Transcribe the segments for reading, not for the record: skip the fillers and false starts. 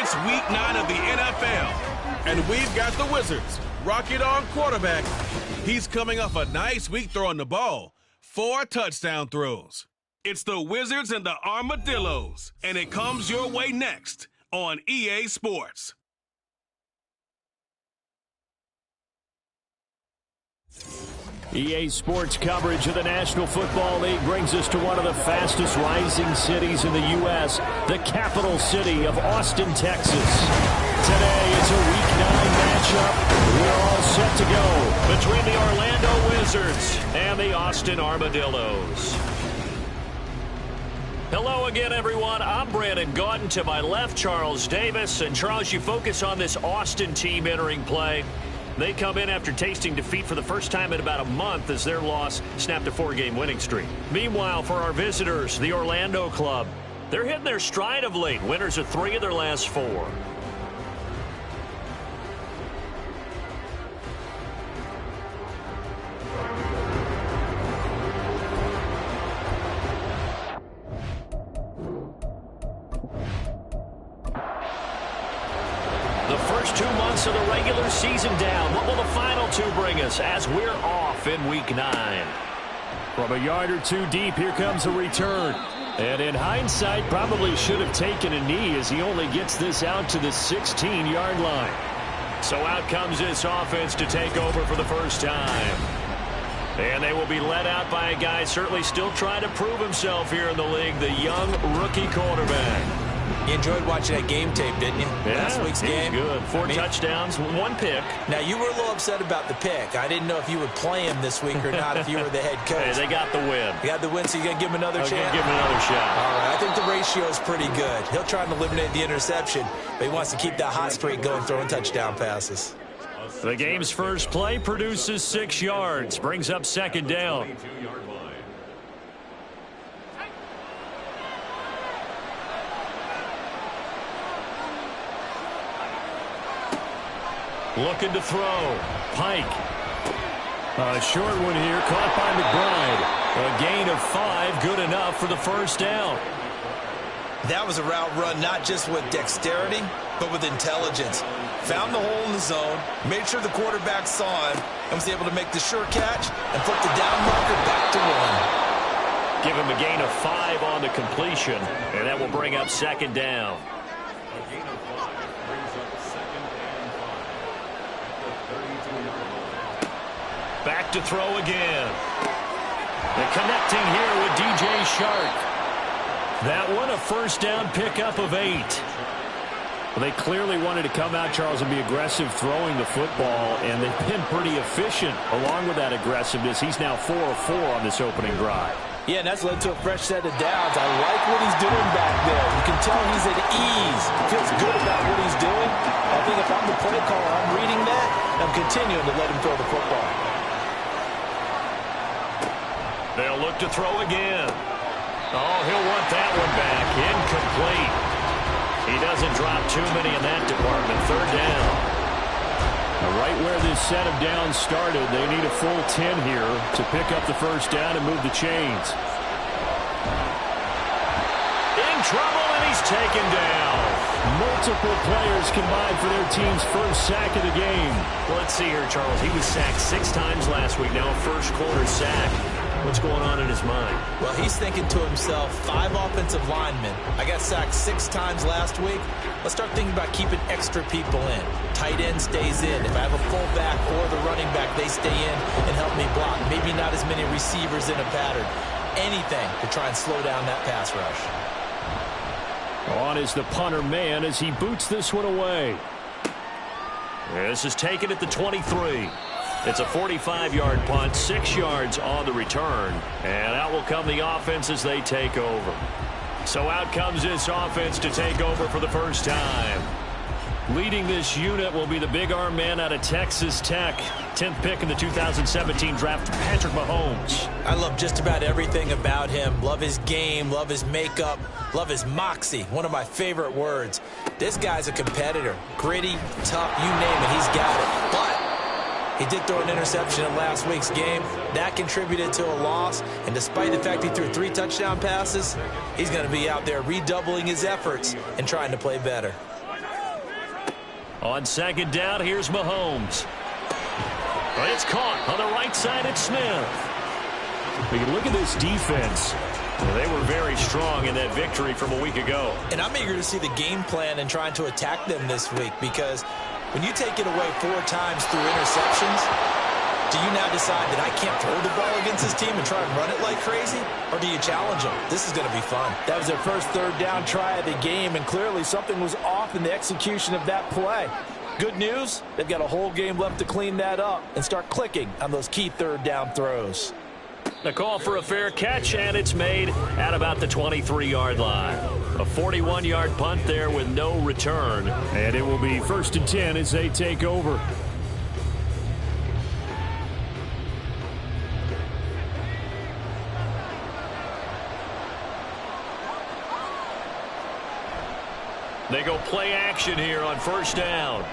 It's week 9 of the NFL, and we've got the Wizards. Rocket on quarterback. He's coming off a nice week throwing the ball. 4 touchdown throws. It's the Wizards and the Armadillos, and it comes your way next on EA Sports. EA Sports coverage of the National Football League brings us to one of the fastest rising cities in the U.S., the capital city of Austin, Texas. Today it's a Week 9 matchup. We're all set to go between the Orlando Wizards and the Austin Armadillos. Hello again, everyone. I'm Brandon Gaudin. To my left, Charles Davis. And Charles, you focus on this Austin team entering play. They come in after tasting defeat for the first time in about a month as their loss snapped a 4-game winning streak. Meanwhile, for our visitors, the Orlando club, they're hitting their stride of late. Winners of 3 of their last 4. First 2 months of the regular season down. What will the final 2 bring us as we're off in Week 9? From a yard or 2 deep, here comes a return. And in hindsight, probably should have taken a knee as he only gets this out to the 16-yard line. So out comes this offense to take over for the first time. And they will be led out by a guy certainly still trying to prove himself here in the league, the young rookie quarterback. You enjoyed watching that game tape, didn't you? Yeah, last week's game. Good. 4 touchdowns, 1 pick. Now, you were a little upset about the pick. I didn't know if you would play him this week or not if you were the head coach. Hey, they got the win. You got the win, so you're going to give him another chance? I'm going to give him another shot. All right, I think the ratio is pretty good. He'll try and eliminate the interception, but he wants to keep that hot streak going, throwing touchdown passes. The game's first play produces 6 yards, brings up 2nd down. Looking to throw. Pike. A short one here, caught by McBride. A gain of 5, good enough for the first down. That was a route run not just with dexterity, but with intelligence. Found the hole in the zone, made sure the quarterback saw him, and was able to make the sure catch and put the down marker back to 1. Give him a gain of 5 on the completion, and that will bring up 2nd down. Back to throw again. And connecting here with DJ Shark. That one a first down pickup of 8. Well, they clearly wanted to come out, Charles, and be aggressive throwing the football, and they've been pretty efficient along with that aggressiveness. He's now 4 of 4 on this opening drive. Yeah, and that's led to a fresh set of downs. I like what he's doing back there. You can tell he's at ease. He feels good about what he's doing. I think if I'm the play caller, I'm reading that, and I'm continuing to let him throw the football. They'll look to throw again. Oh, he'll want that one back. Incomplete. He doesn't drop too many in that department. 3rd down. Now, right where this set of downs started, they need a full 10 here to pick up the first down and move the chains. In trouble, and he's taken down. Multiple players combined for their team's first sack of the game. Well, let's see here, Charles. He was sacked 6 times last week. Now a first quarter sack. What's going on in his mind? Well, he's thinking to himself, 5 offensive linemen. I got sacked 6 times last week. Let's start thinking about keeping extra people in. Tight end stays in. If I have a fullback or the running back, they stay in and help me block. Maybe not as many receivers in a pattern. Anything to try and slow down that pass rush. On is the punter man as he boots this one away. This is taken at the 23. It's a 45-yard punt, 6 yards on the return. And out will come the offense as they take over. So out comes this offense to take over for the first time. Leading this unit will be the big arm man out of Texas Tech. 10th pick in the 2017 draft, Patrick Mahomes. I love just about everything about him. Love his game, love his makeup, love his moxie. One of my favorite words. This guy's a competitor. Gritty, tough, you name it, he's got it. But he did throw an interception in last week's game. That contributed to a loss. And despite the fact he threw 3 touchdown passes, he's going to be out there redoubling his efforts and trying to play better. On second down, here's Mahomes. It's caught on the right side at Smith. We can look at this defense. They were very strong in that victory from a week ago. And I'm eager to see the game plan and trying to attack them this week, because when you take it away 4 times through interceptions, do you now decide that I can't throw the ball against this team and try and run it like crazy? Or do you challenge them? This is going to be fun. That was their first third down try of the game, and clearly something was off in the execution of that play. Good news, they've got a whole game left to clean that up and start clicking on those key third down throws. The call for a fair catch, and it's made at about the 23-yard line. A 41-yard punt there with no return. And it will be 1st and 10 as they take over. They go play action here on 1st down.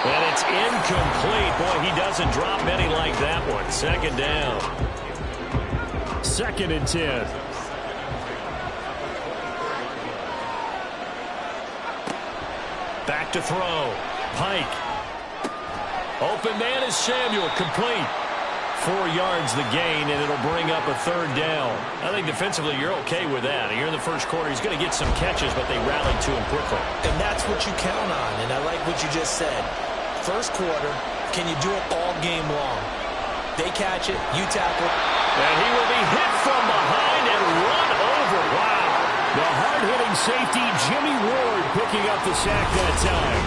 And it's incomplete. Boy, he doesn't drop many like that one. 2nd down. 2nd and 10. Back to throw. Pike. Open man is Samuel. Complete. 4 yards the gain, and it'll bring up a 3rd down. I think defensively you're okay with that. Here in the first quarter, he's going to get some catches, but they rallied to him quickly. And that's what you count on, and I like what you just said. First quarter, can you do it all game long? They catch it, you tackle it. And he will be hit from behind and run over. Wow. The hard-hitting safety, Jimmy Ward, picking up the sack that time.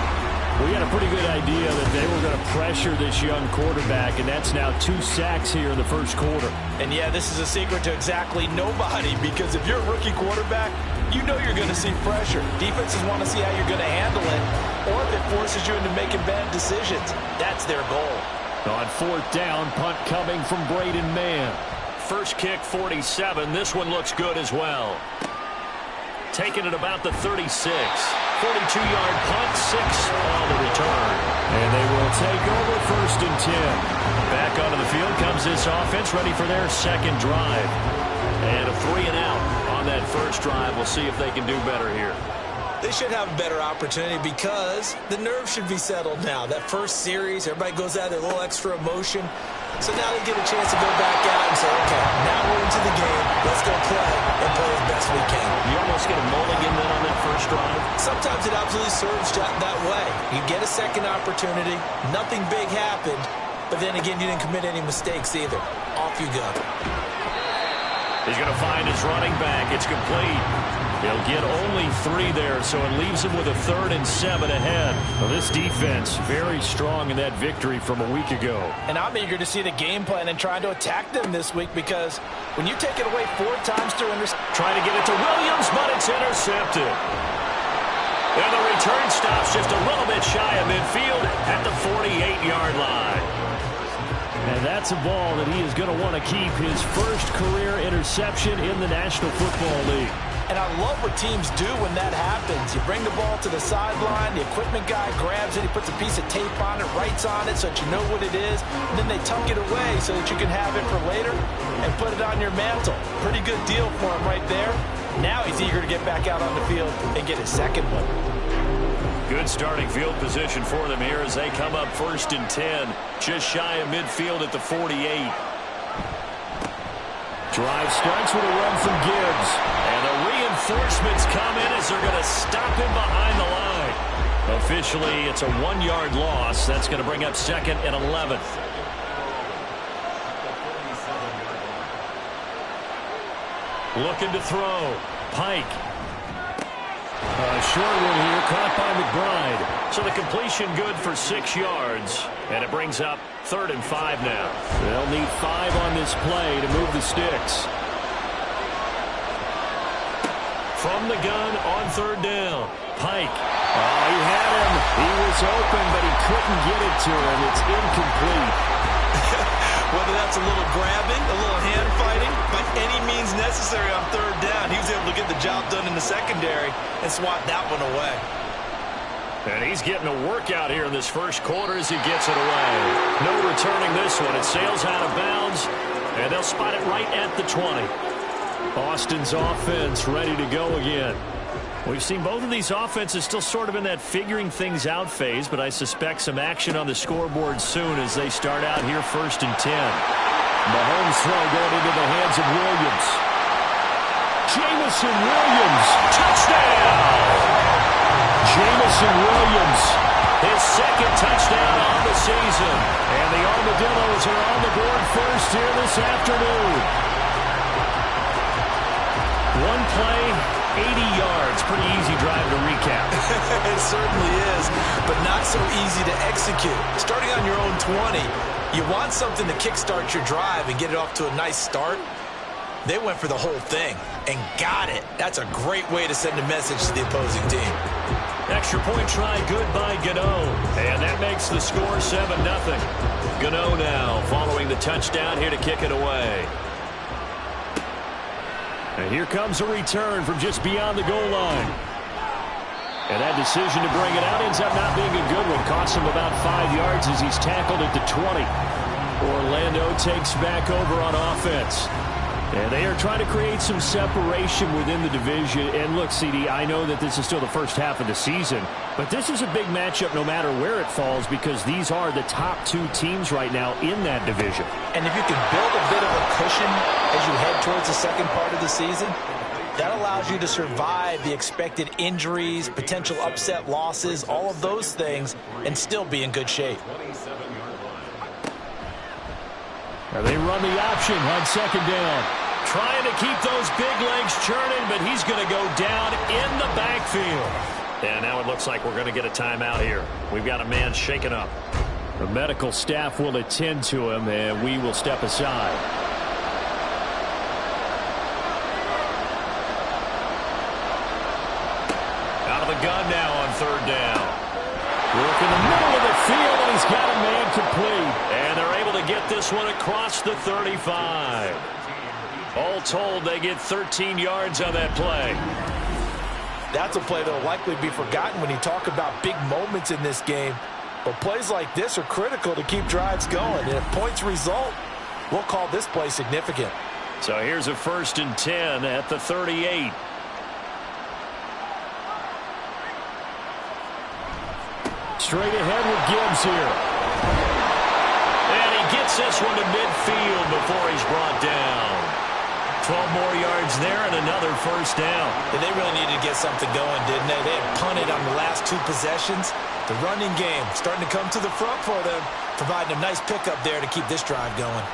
We had a pretty good idea that they were going to pressure this young quarterback, and that's now 2 sacks here in the first quarter. And yeah, this is a secret to exactly nobody, because if you're a rookie quarterback, you know you're going to see pressure. Defenses want to see how you're going to handle it, or if it forces you into making bad decisions. That's their goal. On 4th down, punt coming from Braden Mann. First kick, 47. This one looks good as well. Taking it about the 36. 42-yard punt, 6 on the return. And they will take over 1st and 10. Back onto the field comes this offense, ready for their 2nd drive. And a 3-and-out on that first drive. We'll see if they can do better here. They should have a better opportunity because the nerves should be settled now. That first series, everybody goes out there, a little extra emotion. So now they get a chance to go back out and say, okay, now we're into the game. Let's go play and play as best we can. You almost get a mulligan then on that first drive. Sometimes it absolutely serves that way. You get a second opportunity. Nothing big happened. But then again, you didn't commit any mistakes either. Off you go. He's going to find his running back. It's complete. He'll get only 3 there, so it leaves him with a 3rd and 7 ahead. Well, this defense very strong in that victory from a week ago. And I'm eager to see the game plan and trying to attack them this week, because when you take it away 4 times through trying to get it to Williams, but it's intercepted. And the return stops just a little bit shy of midfield at the 48-yard line. And that's a ball that he is going to want to keep, his first career interception in the National Football League. And I love what teams do when that happens. You bring the ball to the sideline, the equipment guy grabs it, he puts a piece of tape on it, writes on it so that you know what it is, and then they tuck it away so that you can have it for later and put it on your mantle. Pretty good deal for him right there. Now he's eager to get back out on the field and get his 2nd one. Good starting field position for them here as they come up 1st and 10, just shy of midfield at the 48. Drive starts with a run from Gibbs. And the reinforcements come in as they're going to stop him behind the line. Officially, it's a 1-yard loss. That's going to bring up 2nd and 11. Looking to throw. Pike. A short one here, caught by McBride. So the completion good for 6 yards. And it brings up 3rd and 5 now. They'll need 5 on this play to move the sticks. From the gun on 3rd down. Pike. Oh, he had him. He was open, but he couldn't get it to him. It's incomplete. Whether that's a little grabbing, a little hand fighting, by any means necessary on 3rd down, he was able to get the job done in the secondary and swat that one away. And he's getting a workout here in this first quarter as he gets it away. No returning this one. It sails out of bounds, and they'll spot it right at the 20. Austin's offense ready to go again. We've seen both of these offenses still sort of in that figuring things out phase, but I suspect some action on the scoreboard soon as they start out here 1st and 10. Mahomes' throw going into the hands of Williams. Jamison Williams, touchdown! Jamison Williams, his 2nd touchdown on the season. And the Armadillos are on the board first here this afternoon. One play, 80 yards. Pretty easy drive to recap. It certainly is, but not so easy to execute. Starting on your own 20, you want something to kickstart your drive and get it off to a nice start. They went for the whole thing and got it. That's a great way to send a message to the opposing team. Extra point try good by Gano. And that makes the score 7-0. Gano now following the touchdown here to kick it away. And here comes a return from just beyond the goal line. And that decision to bring it out ends up not being a good one. Costs him about 5 yards as he's tackled at the 20. Orlando takes back over on offense. And they are trying to create some separation within the division. And look, CD, I know that this is still the first half of the season, but this is a big matchup no matter where it falls because these are the top 2 teams right now in that division. And if you can build a bit of a cushion as you head towards the second part of the season, that allows you to survive the expected injuries, potential upset losses, all of those things, and still be in good shape. They run the option on 2nd down. Trying to keep those big legs churning, but he's going to go down in the backfield. And now it looks like we're going to get a timeout here. We've got a man shaken up. The medical staff will attend to him, and we will step aside. Out of the gun now on 3rd down. Work in the middle of the field, and he's got a man complete. And they're able to get this one across the 35. All told, they get 13 yards on that play. That's a play that will likely be forgotten when you talk about big moments in this game. But plays like this are critical to keep drives going. And if points result, we'll call this play significant. So here's a 1st and 10 at the 38. Straight ahead with Gibbs here. And he gets this one to midfield before he's brought down. 12 more yards there and another 1st down. And they really needed to get something going, didn't they? They had punted on the last 2 possessions. The running game starting to come to the front for them, providing a nice pickup there to keep this drive going.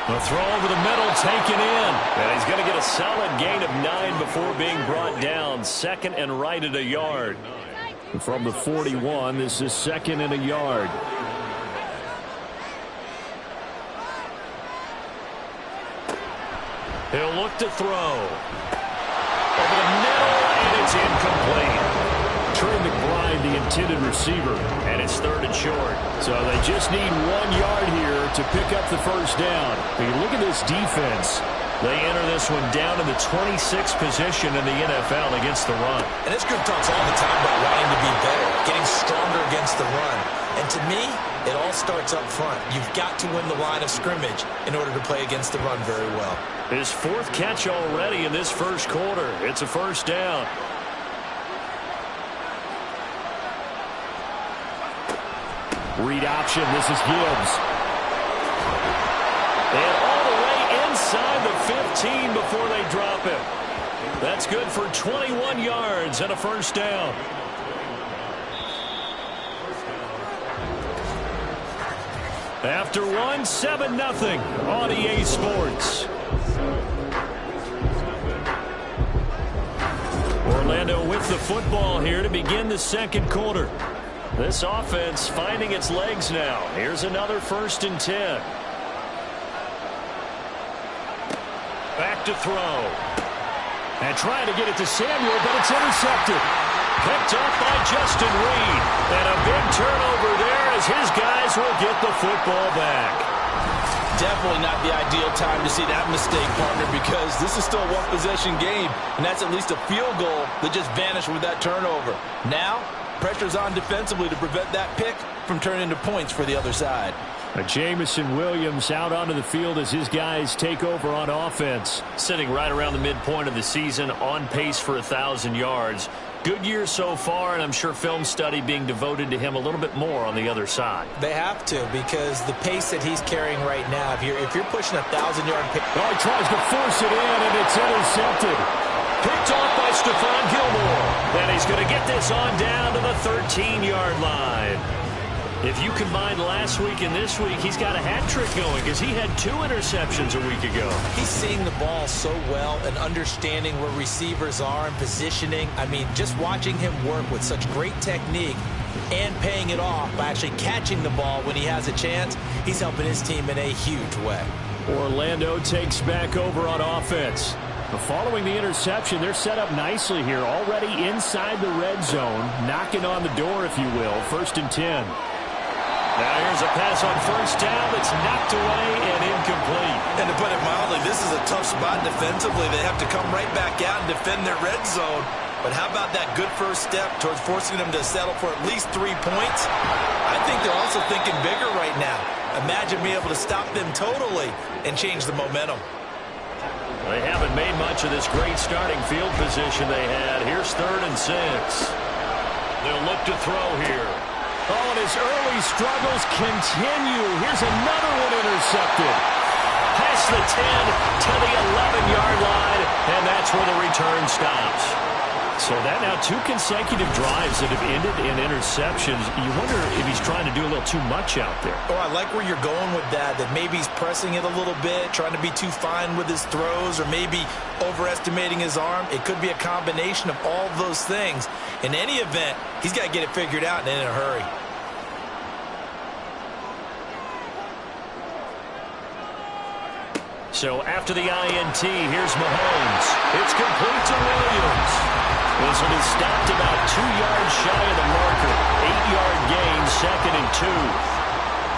The throw over the middle taken in. And he's going to get a solid gain of 9 before being brought down. 2nd and right at a yard. From the 41, this is 2nd and a yard. He'll look to throw. Over the middle, and it's incomplete. Trey McBride, the intended receiver, and it's 3rd and short. So they just need 1 yard here to pick up the 1st down. But you look at this defense. They enter this one down in the 26th position in the NFL against the run. And this group talks all the time about wanting to be better, getting stronger against the run. And to me, it all starts up front. You've got to win the line of scrimmage in order to play against the run very well. His 4th catch already in this 1st quarter. It's a 1st down. Read option. This is Gibbs. And all the way inside the 15 before they drop it. That's good for 21 yards and a 1st down. After one, 7-0 on EA Sports. Orlando with the football here to begin the 2nd quarter. This offense finding its legs now. Here's another 1st and 10. Back to throw. And trying to get it to Samuel, but it's intercepted. Picked up by Justin Reed. And a big turnover there as his guys will get the football back. Definitely not the ideal time to see that mistake, partner, because this is still a one-possession game, and that's at least a field goal that just vanished with that turnover. Now, pressure's on defensively to prevent that pick from turning into points for the other side. Jamison Williams out onto the field as his guys take over on offense. Sitting right around the midpoint of the season, on pace for 1,000 yards. Good year so far, and I'm sure film study being devoted to him a little bit more on the other side. They have to, because the pace that he's carrying right now, if you're pushing 1,000-yard pace. Oh, he tries to force it in, and it's intercepted. Picked off by Stephon Gilmore. And he's going to get this on down to the 13-yard line. If you combine last week and this week, he's got a hat trick going because he had 2 interceptions a week ago. He's seeing the ball so well and understanding where receivers are and positioning. I mean, just watching him work with such great technique and paying it off by actually catching the ball when he has a chance, he's helping his team in a huge way. Orlando takes back over on offense. But following the interception, they're set up nicely here, already inside the red zone, knocking on the door, if you will, 1st and 10. Now here's a pass on 1st down that's knocked away and incomplete. And to put it mildly, this is a tough spot defensively. They have to come right back out and defend their red zone. But how about that good first step towards forcing them to settle for at least 3 points? I think they're also thinking bigger right now. Imagine being able to stop them totally and change the momentum. They haven't made much of this great starting field position they had. Here's 3rd and 6. They'll look to throw here. Oh, and his early struggles continue. Here's another one intercepted. Past the 10 to the 11-yard line, and that's where the return stops. So that now 2 consecutive drives that have ended in interceptions. You wonder if he's trying to do a little too much out there. Oh, I like where you're going with that maybe he's pressing it a little bit, trying to be too fine with his throws, or maybe overestimating his arm. It could be a combination of all of those things. In any event, he's got to get it figured out and in a hurry. So after the INT, here's Mahomes. It's complete to Williams. This one is stopped about 2 yards shy of the marker. 8-yard gain, 2nd and 2.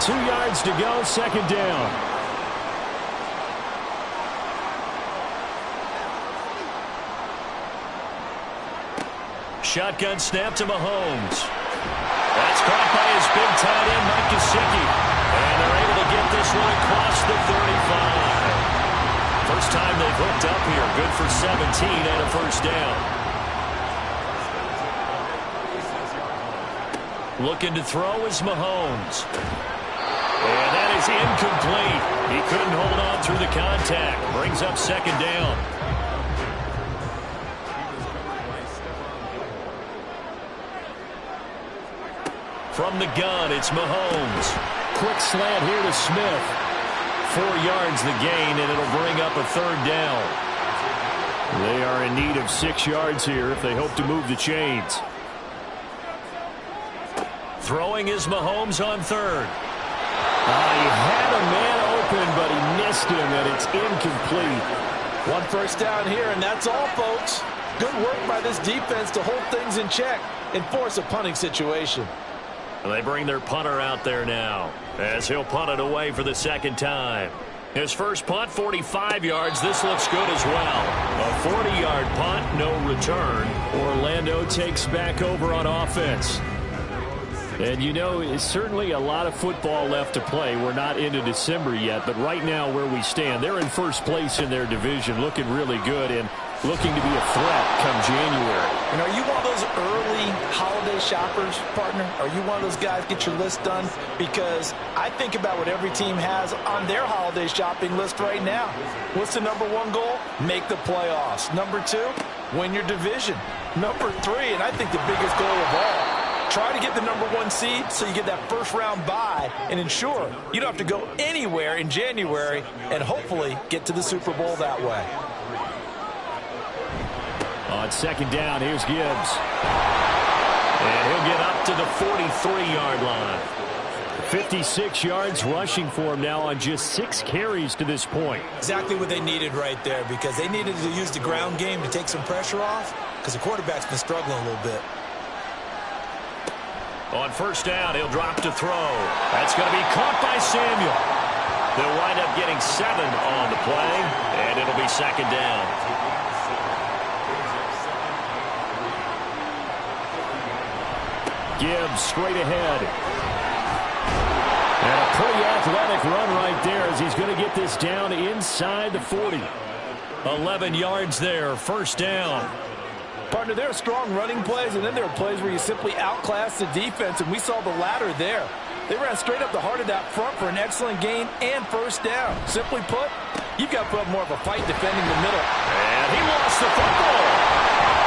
2 yards to go, 2nd down. Shotgun snap to Mahomes. That's caught by his big tight end, Mike Gesicki. And they're able to get this one across the 35. First time they've hooked up here. Good for 17 and a 1st down. Looking to throw is Mahomes. And that is incomplete. He couldn't hold on through the contact. Brings up 2nd down. From the gun, it's Mahomes. Quick slant here to Smith. 4 yards the gain, and it'll bring up a 3rd down. They are in need of 6 yards here if they hope to move the chains. Throwing is Mahomes on 3rd. He had a man open, but he missed him, and it's incomplete. 1 first down here, and that's all, folks. Good work by this defense to hold things in check and force a punting situation. They bring their punter out there now as he'll punt it away for the 2nd time. His first punt, 45 yards. This looks good as well. A 40-yard punt, no return. Orlando takes back over on offense. And, you know, it's certainly a lot of football left to play. We're not into December yet, but right now where we stand, they're in 1st place in their division, looking really good and looking to be a threat come January. And are you one of those early holiday shoppers, partner? Are you one of those guys get your list done? Because I think about what every team has on their holiday shopping list right now. What's the #1 goal? Make the playoffs. #2, win your division. #3, and I think the biggest goal of all, try to get the #1 seed so you get that 1st-round bye and ensure you don't have to go anywhere in January and hopefully get to the Super Bowl that way. On 2nd down, here's Gibbs. And he'll get up to the 43-yard line. 56 yards rushing for him now on just 6 carries to this point. Exactly what they needed right there, because they needed to use the ground game to take some pressure off, because the quarterback's been struggling a little bit. On 1st down, he'll drop to throw. That's going to be caught by Samuel. They'll wind up getting 7 on the play, and it'll be 2nd down. Gibbs straight ahead. And a Pretty athletic run right there as he's going to get this down inside the 40. 11 yards there, first down. Partner, there are strong running plays, and then there are plays where you simply outclass the defense, and we saw the latter there. They ran straight up the heart of that front for an excellent gain and first down. Simply put, you've got to put up more of a fight defending the middle. And he lost the football.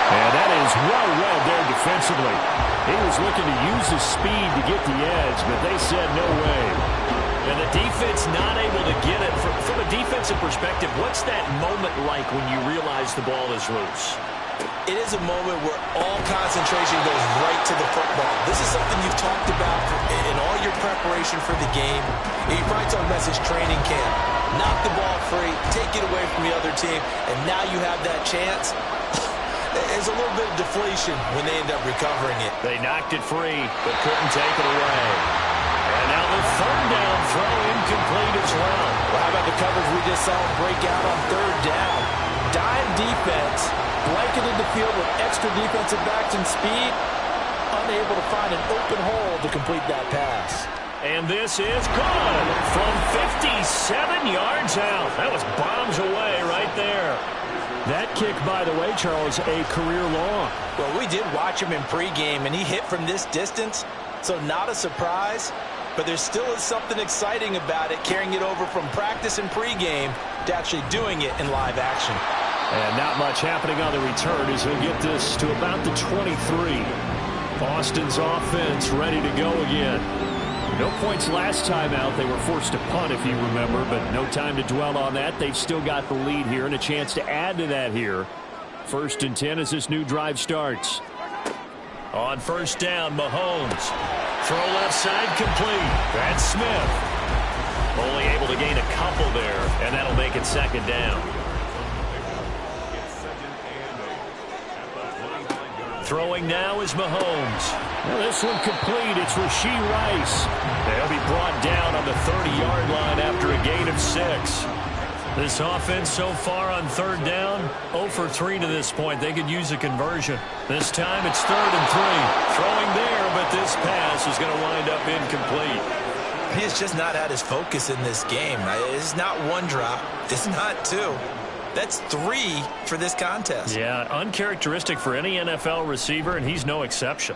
And that is well read there defensively. He was looking to use his speed to get the edge, but they said no way. And the defense not able to get it. From a defensive perspective, what's that moment like when you realize the ball is loose? It is a moment where all concentration goes right to the football. This is something you've talked about in all your preparation for the game. You probably talked about this training camp. Knock the ball free, take it away from the other team, and now you have that chance. There's a little bit of deflation when they end up recovering it. They knocked it free, but couldn't take it away. And now the third down throw incomplete as well. Well, how about the coverage we just saw break out on third down? Dime defense, blanketed the field with extra defensive backs and speed, unable to find an open hole to complete that pass. And this is good from 57 yards out. That was bombs away right there. That kick, by the way, Charles, a career long. Well, we did watch him in pregame, and he hit from this distance, so not a surprise. But there still is something exciting about it, carrying it over from practice and pregame to actually doing it in live action. And not much happening on the return as he'll get this to about the 23. Austin's offense ready to go again. No points last time out. They were forced to punt, if you remember, but no time to dwell on that. They've still got the lead here and a chance to add to that here. 1st and 10 as this new drive starts. On first down, Mahomes. Throw left side complete. That's Smith. Only able to gain a couple there, and that'll make it 2nd down. Throwing now is Mahomes. Well, this one complete. It's Rashee Rice. They'll be brought down on the 30-yard line after a gain of 6. This offense so far on third down, 0 for 3 to this point. They could use a conversion. This time it's 3rd and 3. Throwing there, but this pass is going to wind up incomplete. He has just not had his focus in this game. It's not one drop. It's not 2. That's 3 for this contest. Yeah, uncharacteristic for any NFL receiver, and he's no exception.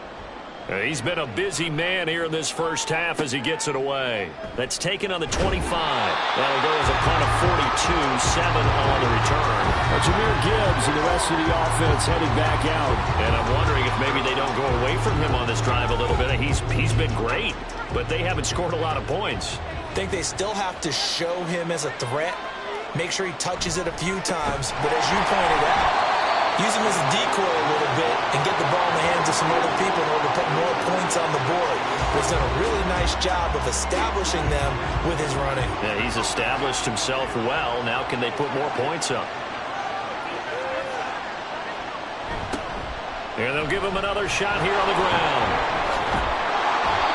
He's been a busy man here in this first half as he gets it away. That's taken on the 25. That'll go as a punt of 42, 7 on the return. Jahmyr Gibbs and the rest of the offense heading back out. And I'm wondering if maybe they don't go away from him on this drive a little bit. He's been great, but they haven't scored a lot of points. I think they still have to show him as a threat. Make sure he touches it a few times, but as you pointed out, use him as a decoy a little bit and get the ball in the hands of some other people in order to put more points on the board. He's done a really nice job of establishing them with his running. Yeah, he's established himself well. Now can they put more points up? And they'll give him another shot here on the ground.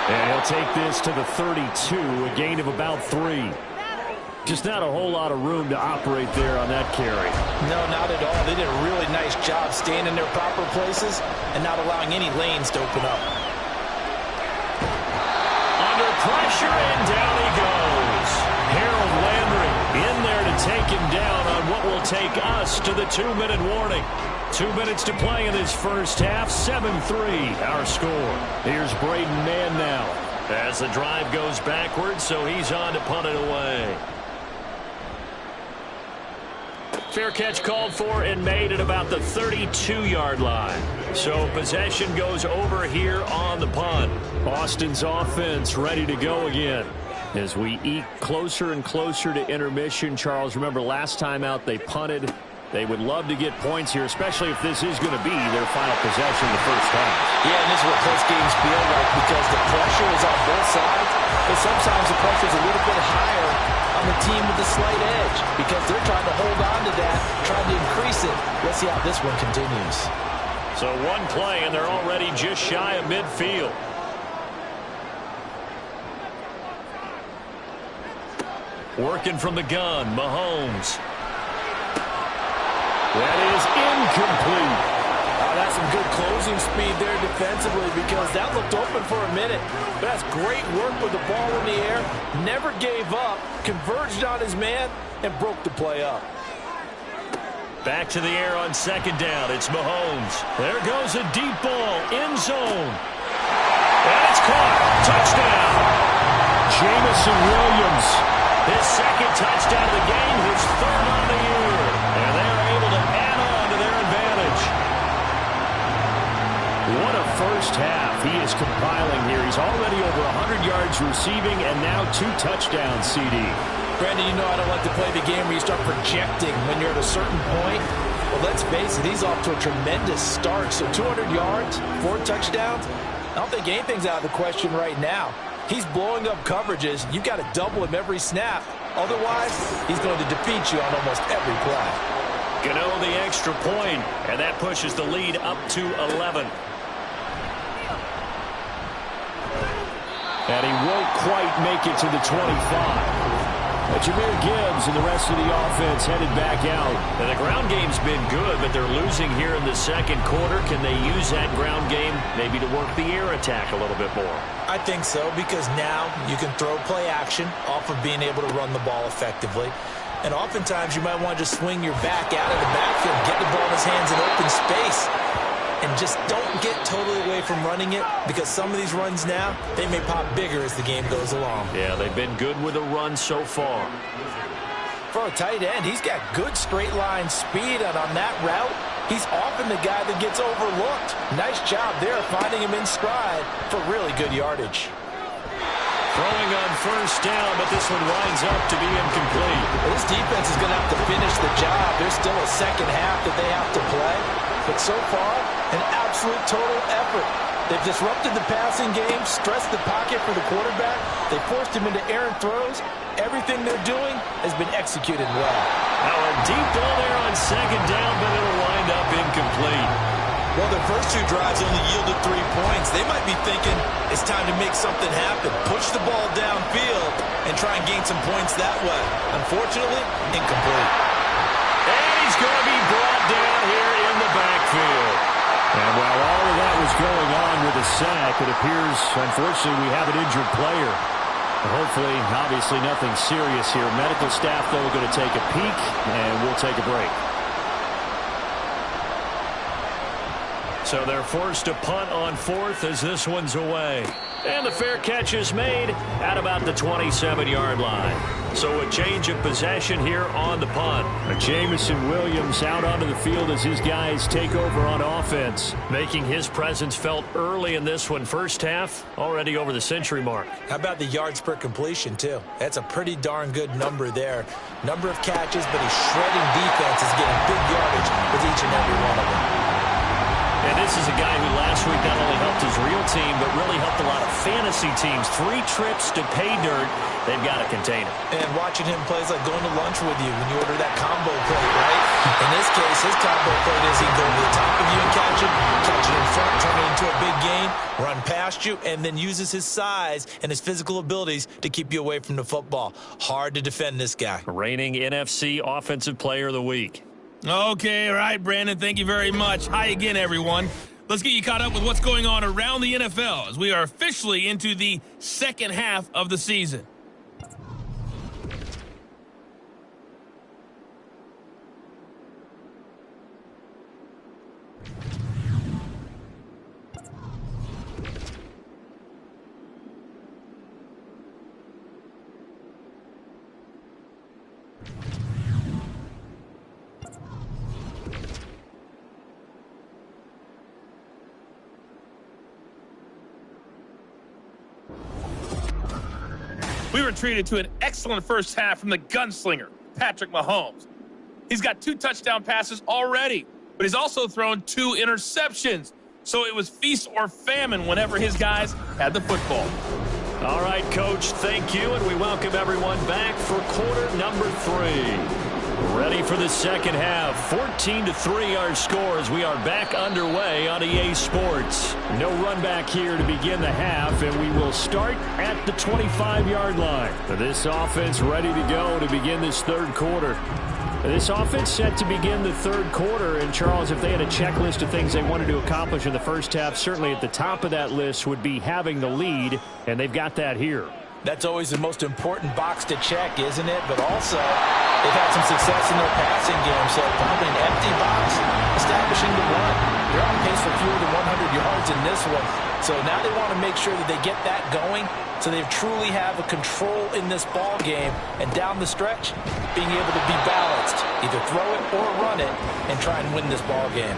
And he'll take this to the 32, a gain of about 3. Just not a whole lot of room to operate there on that carry. No, not at all. They did a really nice job staying in their proper places and not allowing any lanes to open up. Under pressure, and down he goes. Harold Landry in there to take him down on what will take us to the 2-minute warning. 2 minutes to play in this first half. 7-3 our score. Here's Braden Mann now as the drive goes backwards, so he's on to punt it away. Fair catch called for and made at about the 32-yard line. So possession goes over here on the punt. Austin's offense ready to go again. As we eke closer and closer to intermission, Charles, remember last time out they punted. They would love to get points here, especially if this is going to be their final possession the first half. Yeah, and this is what close games feel like because the pressure is on both sides, but sometimes the pressure is a little bit higher on the team with the slight edge because they're trying to hold on to that, trying to increase it. Let's see how this one continues. So one play, and they're already just shy of midfield. Working from the gun, Mahomes. That is incomplete. Oh, that's some good closing speed there defensively because that looked open for a minute. But that's great work with the ball in the air. Never gave up, converged on his man, and broke the play up. Back to the air on second down. It's Mahomes. There goes a deep ball. End zone. And it's caught. Touchdown. Jamison Williams. His second touchdown of the game. His third on the year. And they're able to add on to their advantage. What a first half he is compiling here. He's already over 100 yards receiving and now 2 touchdowns, CD. Brandon, you know I don't like to play the game where you start projecting when you're at a certain point. Well, let's face it, he's off to a tremendous start. So 200 yards, 4 touchdowns. I don't think anything's out of the question right now. He's blowing up coverages. You've got to double him every snap. Otherwise, he's going to defeat you on almost every play. Gano the extra point, and that pushes the lead up to 11. And he won't quite make it to the 25. But Jahmyr Gibbs and the rest of the offense headed back out. And the ground game's been good, but they're losing here in the second quarter. Can they use that ground game maybe to work the air attack a little bit more? I think so, because now you can throw play action off of being able to run the ball effectively. And oftentimes you might want to just swing your back out of the backfield, get the ball in his hands in open space, and just don't get totally away from running it, because some of these runs now, they may pop bigger as the game goes along. Yeah, they've been good with a run so far. For a tight end, he's got good straight line speed, and on that route, he's often the guy that gets overlooked. Nice job there finding him in stride for really good yardage. Throwing on first down, but this one winds up to be incomplete. This defense is going to have to finish the job. There's still a second half that they have to play. But so far, an absolute total effort. They've disrupted the passing game, stressed the pocket for the quarterback. They forced him into errant throws. Everything they're doing has been executed well. Now a deep ball there on second down, but it'll wind up incomplete. Well, their first 2 drives only yielded 3 points. They might be thinking it's time to make something happen. Push the ball downfield and try and gain some points that way. Unfortunately, incomplete. And he's going to be brought down here in the backfield. And while all of that was going on with a sack, it appears, unfortunately, we have an injured player. Hopefully, obviously, nothing serious here. Medical staff, though, going to take a peek, and we'll take a break. So they're forced to punt on 4th as this one's away. And the fair catch is made at about the 27-yard line. So a change of possession here on the punt. Jamison Williams out onto the field as his guys take over on offense, making his presence felt early in this one. First half, already over the century mark. How about the yards per completion, too? That's a pretty darn good number there. Number of catches, but he's shredding defenses, getting big yardage with each and every one of them. And this is a guy who last week not only helped his real team, but really helped a lot of fantasy teams. 3 trips to pay dirt. They've got to contain him. And watching him play is like going to lunch with you when you order that combo plate, right? In this case, his combo plate is he go to the top of you and catch it in front, turn it into a big gain, run past you, and then uses his size and his physical abilities to keep you away from the football. Hard to defend this guy. Reigning NFC Offensive Player of the Week. Okay, all right, Brandon, thank you very much. Hi again, everyone. Let's get you caught up with what's going on around the NFL as we are officially into the second half of the season. We were treated to an excellent first half from the gunslinger, Patrick Mahomes. He's got 2 touchdown passes already, but he's also thrown 2 interceptions. So it was feast or famine whenever his guys had the football. All right, Coach, thank you, and we welcome everyone back for quarter number 3. Ready for the second half. 14-3 our score as we are back underway on EA Sports. No run back here to begin the half, and we will start at the 25-yard line. This offense ready to go to begin this third quarter. This offense set to begin the third quarter. And, Charles, if they had a checklist of things they wanted to accomplish in the first half, certainly at the top of that list would be having the lead, and they've got that here. That's always the most important box to check, isn't it? But also, they've had some success in their passing game, so probably an empty box establishing the run. They're on pace for fewer than 100 yards in this one. So now they want to make sure that they get that going so they truly have a control in this ball game. And down the stretch, being able to be balanced, either throw it or run it, and try and win this ball game.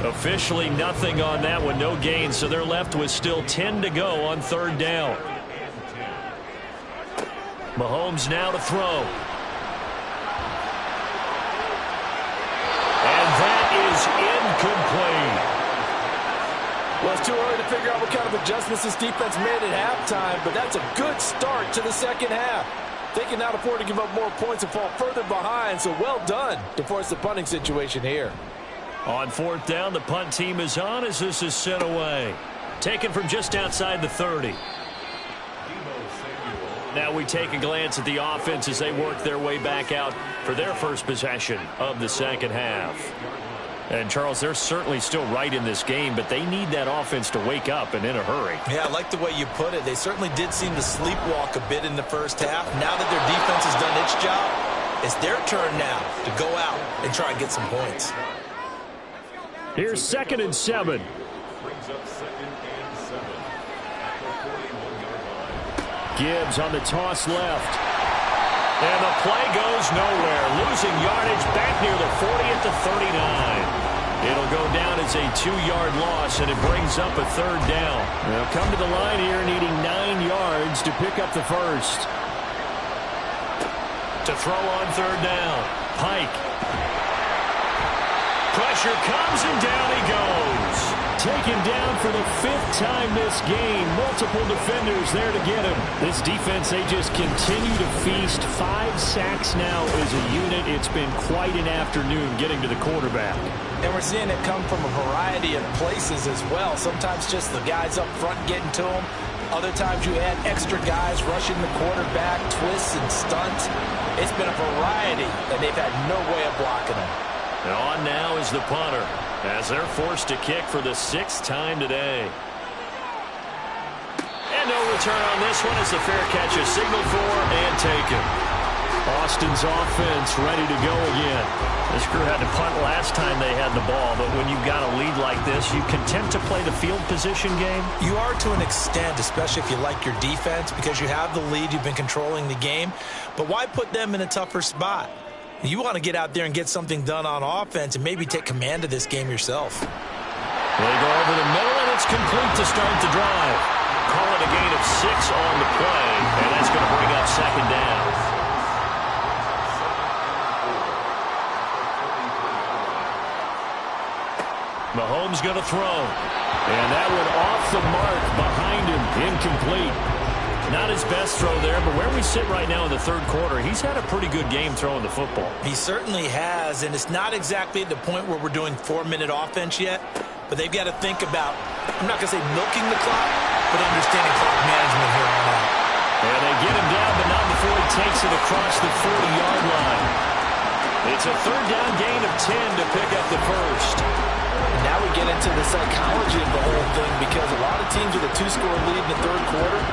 Officially nothing on that one, no gain, so they're left with still 10 to go on third down. Mahomes now to throw. And that is incomplete. Well, it's too early to figure out what kind of adjustments this defense made at halftime, but that's a good start to the second half. They can now afford to give up more points and fall further behind, so well done to force the punting situation here. On fourth down, the punt team is on as this is sent away. Taken from just outside the 30. Now we take a glance at the offense as they work their way back out for their first possession of the second half. And, Charles, they're certainly still right in this game, but they need that offense to wake up and in a hurry. Yeah, I like the way you put it. They certainly did seem to sleepwalk a bit in the first half. Now that their defense has done its job, it's their turn now to go out and try and get some points. Here's 2nd and 7. Gibbs on the toss left. And the play goes nowhere. Losing yardage back near the 40 at the 39. It'll go down as a 2-yard loss, and it brings up a third down. They'll come to the line here needing 9 yards to pick up the first. To throw on third down. Pike. Pressure comes, and down he goes. Taken down for the 5th time this game. Multiple defenders there to get him. This defense, they just continue to feast. 5 sacks now as a unit. It's been quite an afternoon getting to the quarterback. And we're seeing it come from a variety of places as well. Sometimes just the guys up front getting to him. Other times you add extra guys rushing the quarterback, twists and stunts. It's been a variety, and they've had no way of blocking him. And on now is the punter as they're forced to kick for the 6th time today. And no return on this one as the fair catch is signaled for and taken. Austin's offense ready to go again. This crew had to punt last time they had the ball, but when you've got a lead like this, you content to play the field position game? You are to an extent, especially if you like your defense, because you have the lead, you've been controlling the game. But why put them in a tougher spot? You want to get out there and get something done on offense and maybe take command of this game yourself. They go over the middle, and it's complete to start the drive. Call it a gain of 6 on the play, and that's going to bring up 2nd down. Mahomes going to throw. And that one off the mark behind him. Incomplete. Not his best throw there, but where we sit right now in the third quarter, he's had a pretty good game throwing the football. He certainly has, and it's not exactly at the point where we're doing 4-minute offense yet, but they've got to think about, I'm not going to say milking the clock, but understanding clock management here on out. And they get him down, but not before he takes it across the 40-yard line. It's a third down gain of 10 to pick up the first. And now we get into the psychology of the whole thing, because a lot of teams with a 2-score lead in the third quarter,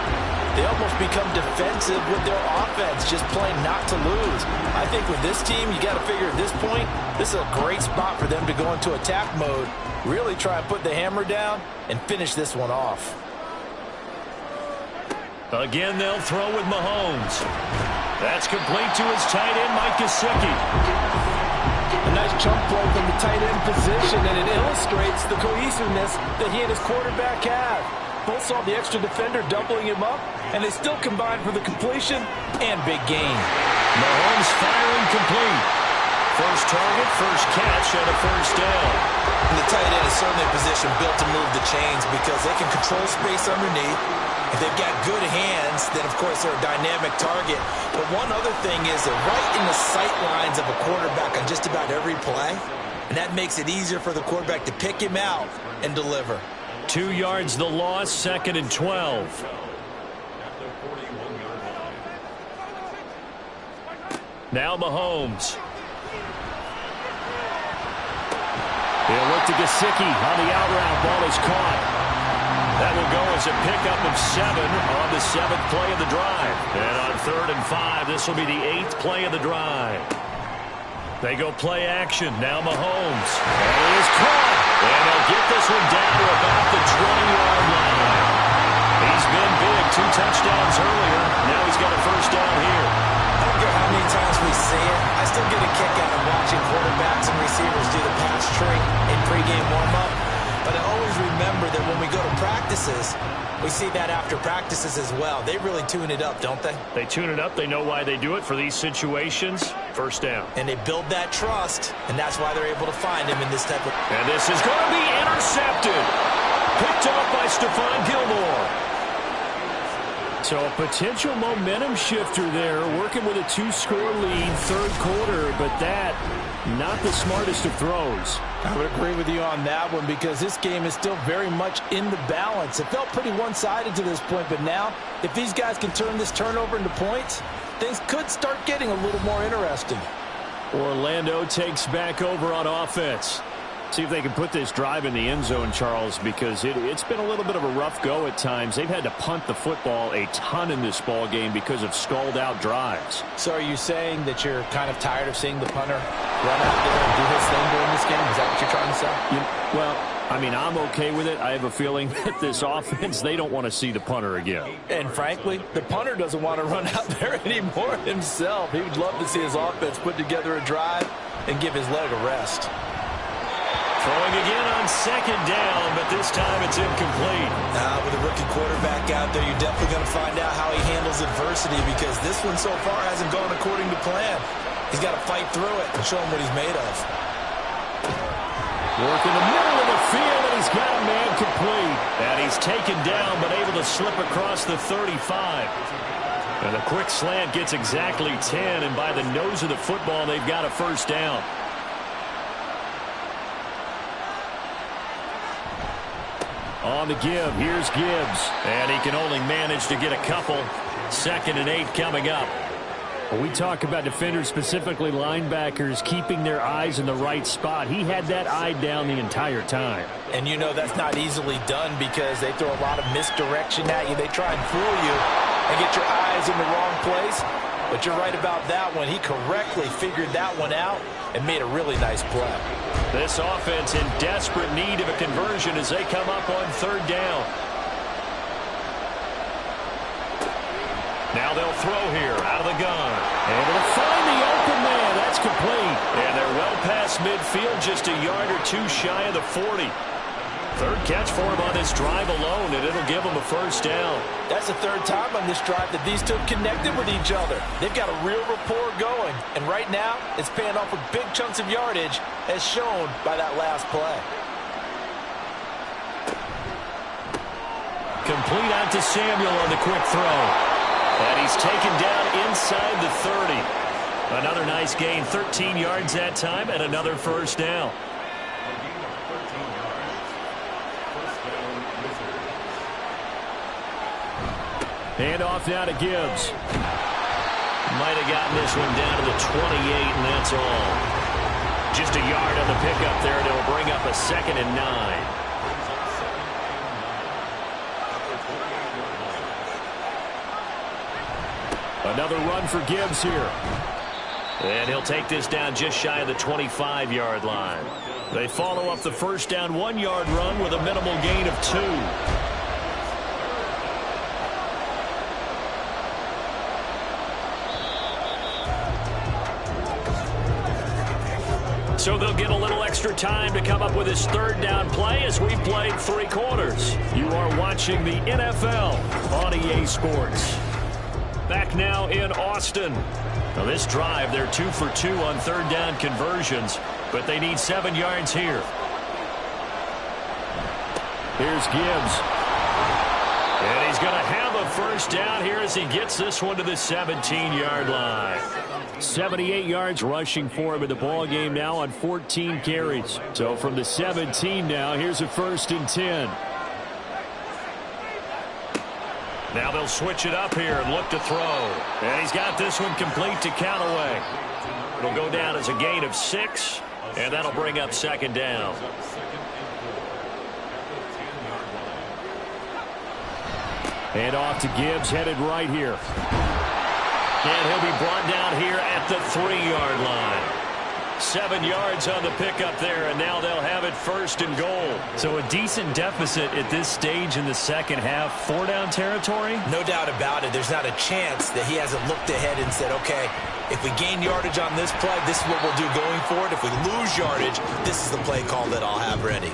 they almost become defensive with their offense, just playing not to lose. I think with this team, you got to figure at this point, this is a great spot for them to go into attack mode, really try and put the hammer down and finish this one off. Again, they'll throw with Mahomes. That's complete to his tight end, Mike Gesicki. A nice chunk play from the tight end position, and it illustrates the cohesiveness that he and his quarterback have. Both saw the extra defender doubling him up, and they still combined for the completion and big gain. Mahomes firing complete. First target, first catch, and a first down. And the tight end is certainly a position built to move the chains because they can control space underneath. If they've got good hands, then, of course, they're a dynamic target. But one other thing is they're right in the sight lines of a quarterback on just about every play, and that makes it easier for the quarterback to pick him out and deliver. 2 yards the loss, 2nd and 12. Now Mahomes. He'll look to Gesicki on the out route. Ball is caught. That will go as a pickup of 7 on the 7th play of the drive. And on 3rd and 5, this will be the 8th play of the drive. They go play action. Now Mahomes. And he is caught. And they'll get this one down to about the 20-yard line. He's been big. 2 touchdowns earlier. Now he's got a first down here. I don't care how many times we say it. I still get a kick out of watching quarterbacks and receivers do the pass tree in pregame warm-up. But I always remember that when we go to practices, we see that after practices as well. They really tune it up, don't they? They tune it up. They know why they do it for these situations. First down. And they build that trust, and that's why they're able to find him in this type of... And this is going to be intercepted. Picked off by Stephon Gilmore. So a potential momentum shifter there, working with a 2-score lead, 3rd quarter, but that, not the smartest of throws. I would agree with you on that one because this game is still very much in the balance. It felt pretty one-sided to this point, but now, if these guys can turn this turnover into points, things could start getting a little more interesting. Orlando takes back over on offense. See if they can put this drive in the end zone, Charles, because it's been a little bit of a rough go at times. They've had to punt the football a ton in this ball game because of stalled-out drives. So are you saying that you're kind of tired of seeing the punter run out there and do his thing during this game? Is that what you're trying to say? Well, I mean, I'm okay with it. I have a feeling that this offense, they don't want to see the punter again. And frankly, the punter doesn't want to run out there anymore himself. He would love to see his offense put together a drive and give his leg a rest. Throwing again on 2nd down, but this time it's incomplete. With a rookie quarterback out there, you're definitely going to find out how he handles adversity because this one so far hasn't gone according to plan. He's got to fight through it and show him what he's made of. Work in the middle of the field, and he's got a man complete. And he's taken down, but able to slip across the 35. And the quick slant gets exactly 10, and by the nose of the football, they've got a first down. On the give, here's Gibbs. And he can only manage to get a couple. 2nd and 8 coming up. When we talk about defenders, specifically linebackers, keeping their eyes in the right spot, he had that eye down the entire time. And you know that's not easily done because they throw a lot of misdirection at you. They try and fool you and get your eyes in the wrong place. But you're right about that one. He correctly figured that one out and made a really nice play. This offense in desperate need of a conversion as they come up on 3rd down. Now they'll throw here out of the gun. Able to find the open man. That's complete. And they're well past midfield, just a yard or 2 shy of the 40. 3rd catch for him on this drive alone, and it'll give him a first down. That's the 3rd time on this drive that these two have connected with each other. They've got a real rapport going, and right now it's paying off with big chunks of yardage as shown by that last play. Complete out to Samuel on the quick throw. And he's taken down inside the 30. Another nice gain, 13 yards that time, and another first down. Hand off now to Gibbs. Might have gotten this one down to the 28, and that's all. Just a yard on the pickup there, and it'll bring up a 2nd and 9. Another run for Gibbs here. And he'll take this down just shy of the 25-yard line. They follow up the first down 1-yard run with a minimal gain of 2. So they'll get a little extra time to come up with his 3rd down play as we've played 3 quarters. You are watching the NFL on EA Sports. Back now in Austin. Now this drive, they're 2 for 2 on 3rd down conversions, but they need 7 yards here. Here's Gibbs. And he's going to have a first down here as he gets this one to the 17-yard line. 78 yards rushing for him in the ball game now on 14 carries. So from the 17 now, here's a 1st and 10. Now they'll switch it up here and look to throw. And he's got this one complete to Callaway. It'll go down as a gain of 6. And that'll bring up second down. And off to Gibbs, headed right here. And he'll be brought down here at the 3-yard line. 7 yards on the pickup there, and now they'll have it first and goal. So a decent deficit at this stage in the second half. 4-down territory? No doubt about it. There's not a chance that he hasn't looked ahead and said, okay, if we gain yardage on this play, this is what we'll do going forward. If we lose yardage, this is the play call that I'll have ready.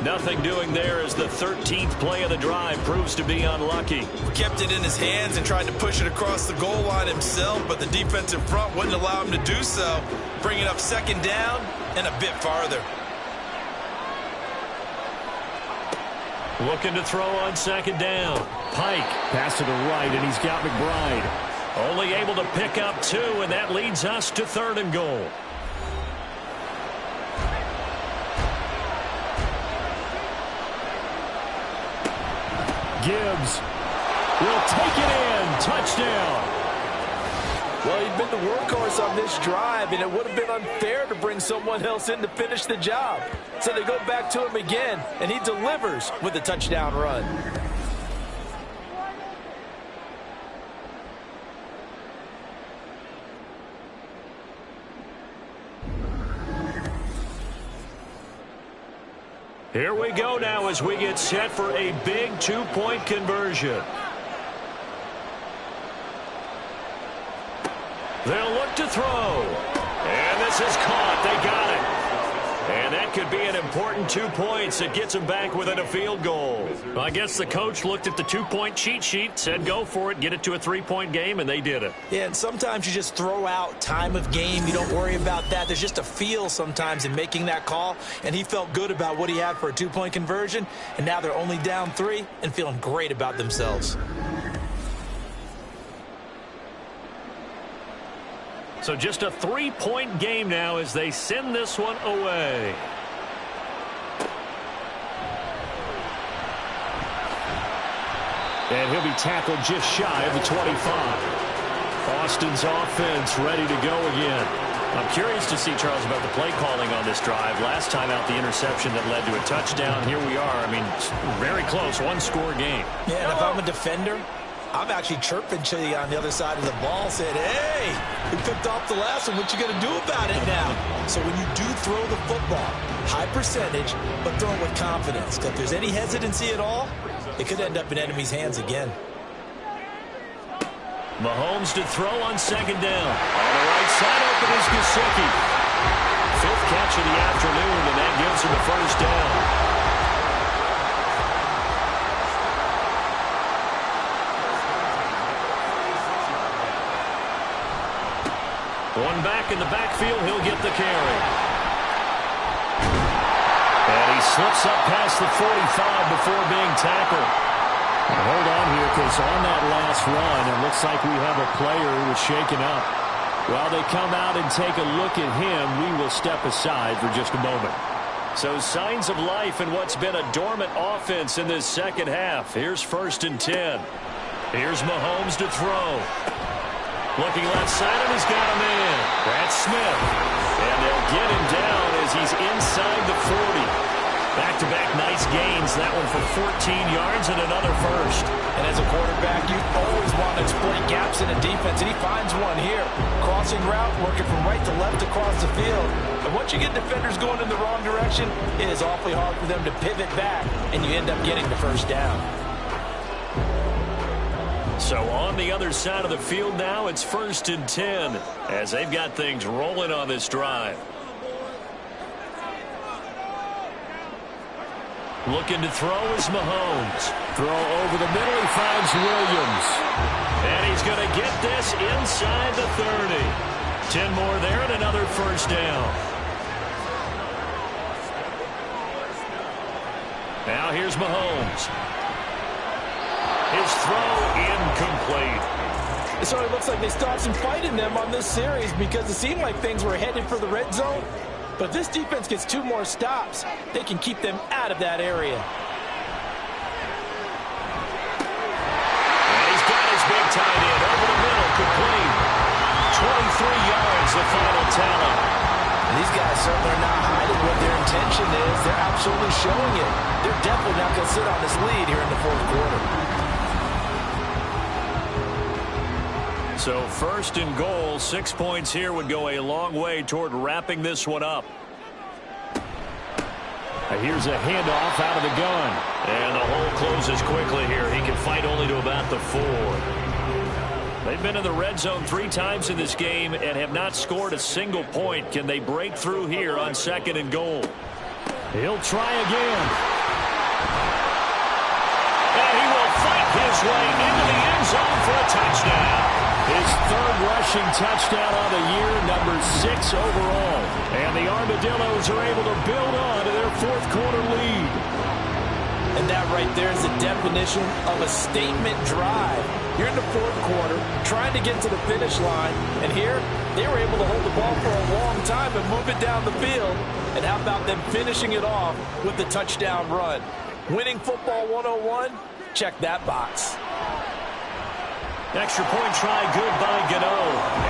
Nothing doing there as the 13th play of the drive proves to be unlucky. Kept it in his hands and tried to push it across the goal line himself, but the defensive front wouldn't allow him to do so. Bringing up second down and a bit farther. Looking to throw on second down. Pike, pass to the right, and he's got McBride. Only able to pick up 2, and that leads us to 3rd and goal. Gibbs will take it in. Touchdown. Well, he'd been the workhorse on this drive, and it would have been unfair to bring someone else in to finish the job. So they go back to him again, and he delivers with a touchdown run. Here we go now as we get set for a big 2-point conversion. They'll look to throw. And this is caught. They got it. And that could be an important 2 points. It gets them back within a field goal. Well, I guess the coach looked at the 2-point cheat sheet, said go for it, get it to a 3-point game, and they did it. Yeah, and sometimes you just throw out time of game. You don't worry about that. There's just a feel sometimes in making that call, and he felt good about what he had for a 2-point conversion, and now they're only down 3 and feeling great about themselves. So just a 3-point game now as they send this one away. And he'll be tackled just shy of the 25. Austin's offense ready to go again. I'm curious to see, Charles, about the play calling on this drive. Last time out, the interception that led to a touchdown. Here we are. I mean, very close, 1-score game. Yeah, and if I'm a defender, I'm actually chirping to you on the other side of the ball, saying, hey, we picked off the last one. What you going to do about it now? So when you do throw the football, high percentage, but throw it with confidence. Because if there's any hesitancy at all, it could end up in enemy's hands again. Mahomes to throw on second down. On the right side, open is Gesicki. 5th catch of the afternoon, and that gives him the first down. One back in the backfield, he'll get the carry. And he slips up past the 45 before being tackled. Now hold on here, because on that last run, it looks like we have a player who was shaken up. While they come out and take a look at him, we will step aside for just a moment. So signs of life in what's been a dormant offense in this second half. Here's 1st and 10. Here's Mahomes to throw. Looking left side, and he's got him in. That's Smith. And they'll get him down as he's inside the 40. Back-to-back nice gains. That one for 14 yards and another first. And as a quarterback, you always want to exploit gaps in a defense, and he finds one here. Crossing route, working from right to left across the field. And once you get defenders going in the wrong direction, it is awfully hard for them to pivot back, and you end up getting the first down. So on the other side of the field now, it's 1st and 10 as they've got things rolling on this drive. Looking to throw is Mahomes. Throw over the middle, he finds Williams. And he's going to get this inside the 30. 10 more there and another first down. Now here's Mahomes. His throw incomplete. So it looks like they stopped some fight in them on this series because it seemed like things were headed for the red zone. But if this defense gets 2 more stops, they can keep them out of that area. And he's got his big tight end over the middle, complete. 23 yards, the final tally. These guys certainly are not hiding what their intention is. They're absolutely showing it. They're definitely not going to sit on this lead here in the fourth quarter. So first and goal, 6 points here would go a long way toward wrapping this one up. Here's a handoff out of the gun. And the hole closes quickly here. He can fight only to about the 4. They've been in the red zone 3 times in this game and have not scored a single point. Can they break through here on second and goal? He'll try again. And he will fight his way into the end zone for a touchdown. His 3rd rushing touchdown on the year, number 6 overall. And the Armadillos are able to build on to their fourth quarter lead. And that right there is the definition of a statement drive. You're in the fourth quarter, trying to get to the finish line, and here they were able to hold the ball for a long time and move it down the field. And how about them finishing it off with the touchdown run? Winning football 101? Check that box. Extra point try good by Gano.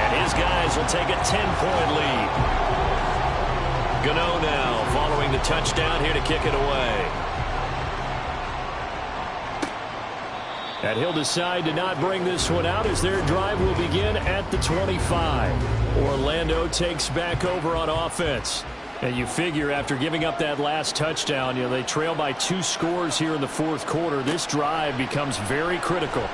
And his guys will take a 10-point lead. Gano now following the touchdown here to kick it away. And he'll decide to not bring this one out as their drive will begin at the 25. Orlando takes back over on offense. And you figure after giving up that last touchdown, they trail by 2 scores here in the fourth quarter. This drive becomes very critical.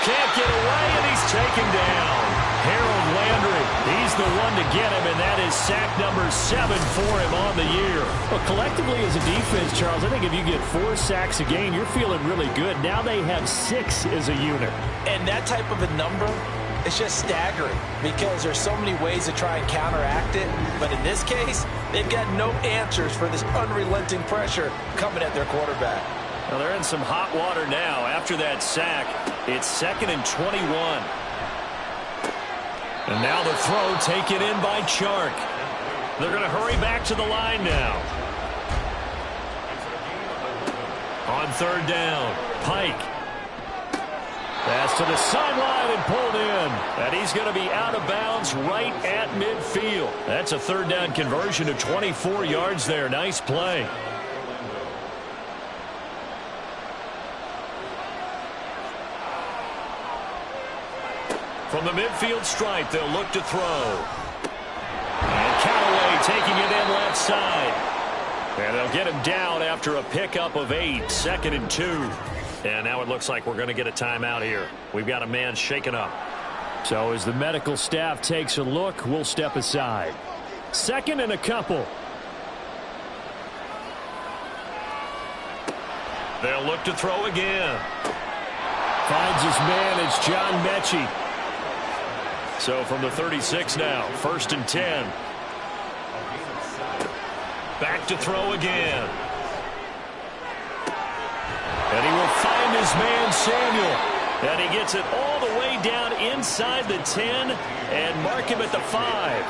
Can't get away, and he's taken down. Harold Landry, he's the one to get him, and that is sack number 7 for him on the year. Well, collectively as a defense, Charles, I think if you get 4 sacks a game, you're feeling really good. Now they have 6 as a unit. And that type of a number, it's just staggering because there's so many ways to try and counteract it. But in this case, they've got no answers for this unrelenting pressure coming at their quarterback. Well, they're in some hot water now. After that sack, it's 2nd and 21. And now the throw taken in by Chark. They're going to hurry back to the line now. On 3rd down, Pike. Pass to the sideline and pulled in. And he's going to be out of bounds right at midfield. That's a 3rd down conversion of 24 yards there. Nice play. From the midfield stripe, they'll look to throw. And Callaway taking it in left side. And they'll get him down after a pickup of 8, 2nd and 2. And now it looks like we're going to get a timeout here. We've got a man shaken up. So as the medical staff takes a look, we'll step aside. 2nd and a couple. They'll look to throw again. Finds his man. It's John Mechie. So from the 36 now, 1st and 10. Back to throw again. And he will find his man, Samuel. And he gets it all the way down inside the 10 and mark him at the 5.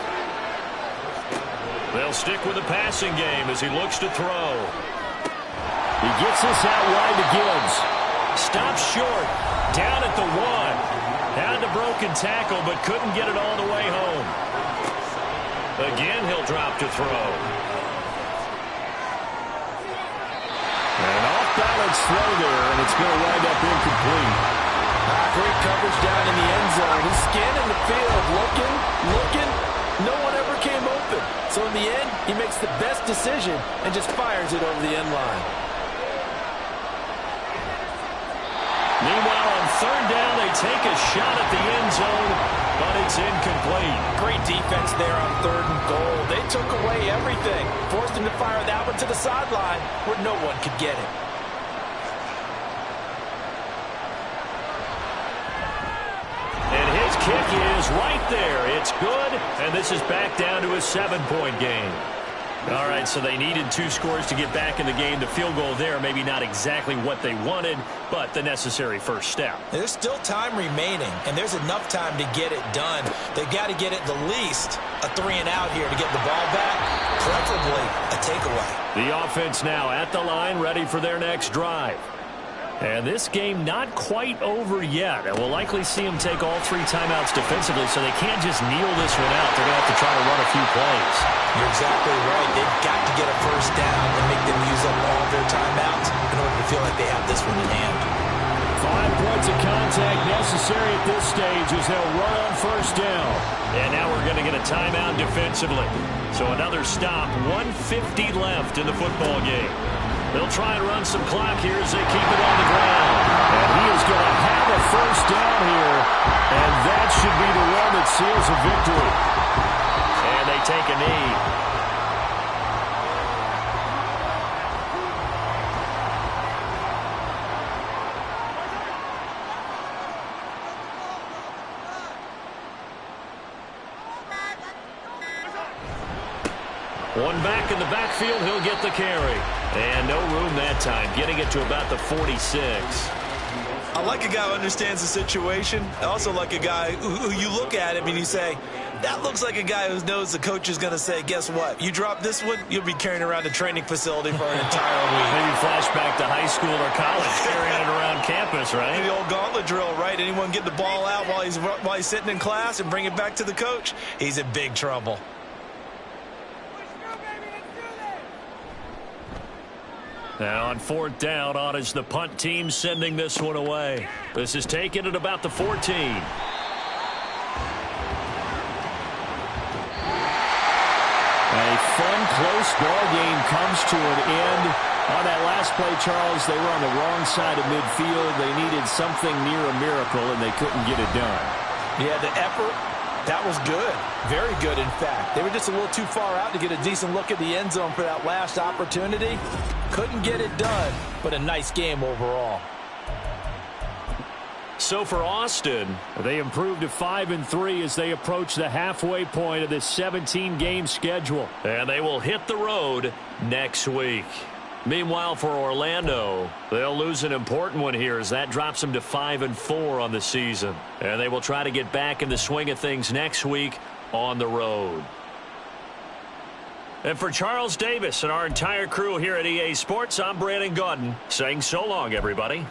They'll stick with the passing game as he looks to throw. He gets this out wide to Gibbs. Stops short, down at the 1. Had the broken tackle, but couldn't get it all the way home. Again, he'll drop to throw. An off-balance throw there, and it's going to wind up incomplete. Great coverage down in the end zone. He's scanning the field, looking. No one ever came open. So in the end, he makes the best decision and just fires it over the end line. Meanwhile, on 3rd down, they take a shot at the end zone, but it's incomplete. Great defense there on 3rd and goal. They took away everything, forced him to fire that one to the sideline where no one could get it. And his kick is right there. It's good, and this is back down to a 7-point game. All right, so they needed 2 scores to get back in the game. The field goal there, maybe not exactly what they wanted, but the necessary first step. There's still time remaining, and there's enough time to get it done. They've got to get at the least a 3-and-out here to get the ball back, preferably a takeaway. The offense now at the line, ready for their next drive. And this game not quite over yet. And we'll likely see them take all 3 timeouts defensively, so they can't just kneel this one out. They're going to have to try to run a few plays. You're exactly right. They've got to get a first down and make them use up all their timeouts in order to feel like they have this one in hand. 5 points of contact necessary at this stage as they'll run on first down. And now we're going to get a timeout defensively. So another stop, 1:50 left in the football game. They'll try and run some clock here as they keep it on the ground. And he is going to have a first down here. And that should be the one that seals a victory. And they take a knee. One back in the backfield, he'll get the carry. And no room that time, getting it to about the 46. I like a guy who understands the situation. I also like a guy who you look at him and you say, that looks like a guy who knows the coach is going to say, guess what? You drop this one, you'll be carrying around a training facility for an entire week. Maybe flashback to high school or college, carrying it around campus, right? The old gauntlet drill, right? Anyone get the ball out while he's sitting in class and bring it back to the coach? He's in big trouble. Now on 4th down, on is the punt team sending this one away. This is taken at about the 14. A fun, close ball game comes to an end. On that last play, Charles, they were on the wrong side of midfield. They needed something near a miracle, and they couldn't get it done. Yeah, the effort, that was good. Very good, in fact. They were just a little too far out to get a decent look at the end zone for that last opportunity. Couldn't get it done, but a nice game overall. So for Austin, they improved to 5-3 as they approach the halfway point of this 17-game schedule. And they will hit the road next week. Meanwhile, for Orlando, they'll lose an important one here as that drops them to 5-4 on the season. And they will try to get back in the swing of things next week on the road. And for Charles Davis and our entire crew here at EA Sports, I'm Brandon Gaudin saying so long, everybody.